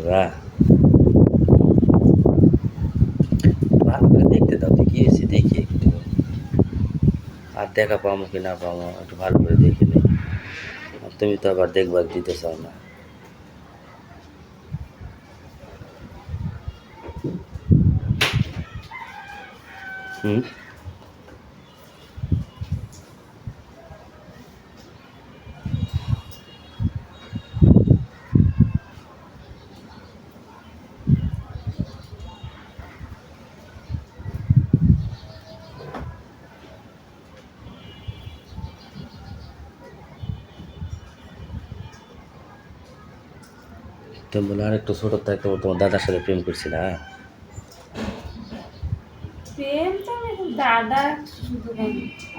বা ভালো করে দেখতে দাও তো কি হয়েছে দেখি একটু, আর দেখা পাবো কি না পাবো একটু ভালো করে দেখে নেই। তুমি তো আবার দেখবার দিতে চাও না। হুম, তুমি বলে আর একটু ছোট থাকতে তোমার দাদার সাথে প্রেম করছিল, হ্যাঁ? প্রেম তো আমি দাদা শুধু কেন,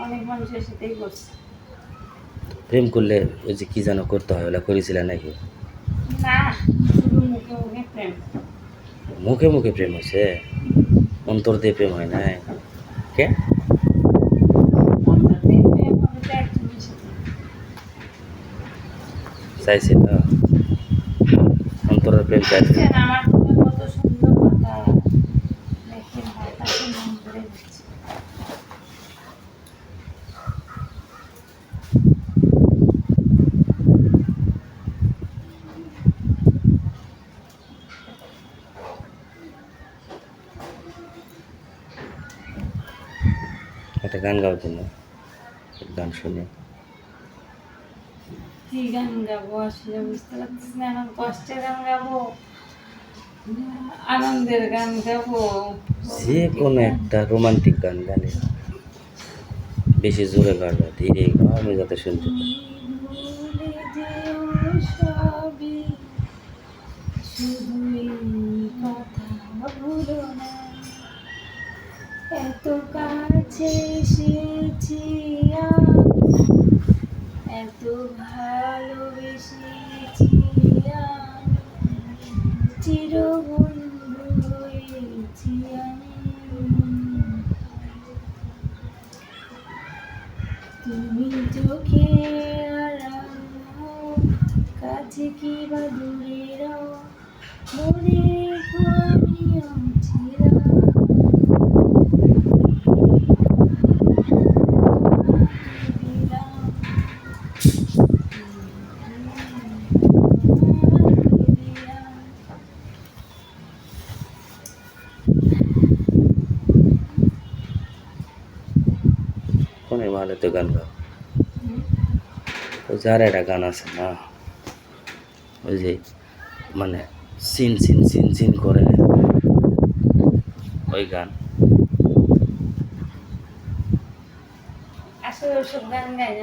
অনেক মানুষের সাথেই করছি। প্রেম করলে ওই যে কি যেন করতে হয় ওগুলা করেছিল নাকি? না, শুধু মুখে মুখে প্রেম। মুখে মুখে প্রেম হয়েছে, অন্তর দিয়ে প্রেম হয় নাই? কে? অন্তর দিয়ে প্রেম হবে তো একজনের সাথে। চাইছিল অন্তরের প্রেম চাইছিল? দেখছেন আমার মুখে কত সুন্দর কথা, দেখেন বাতাসে মন ভরে যাচ্ছে। একটা গান গাও দিন, গান শুনে। কি গান গাবো আসলে বুঝতে পারতেছি না, এখন কষ্টের গান গাবো, আনন্দের গান গাবো, যে রোমান্টিক কোনো গান। একটা রোমান্টিক গান গালে, বেশি জোরে গাও না, ধীরে গাও, আমি যাতে শুনতে পাই। ভুলে যেও সবই, শুধুই কথা ভুলো না, এত কাছে এসেছি আমি, এত ভালোবেসেছি আমি, চিরবন্ধু হয়েছি আমি, তুমি চোখে আড়াল হও, কাছে কি বা দূরে রও, মনে রেখো আমি অচিরা। কোনে ভালো তো গান গাও। ওই যে আর একটা গান আছে না, ওই যে মানে সিন সিন সিন সিন করে ওই গান। আসলে ওসব গান গাই না।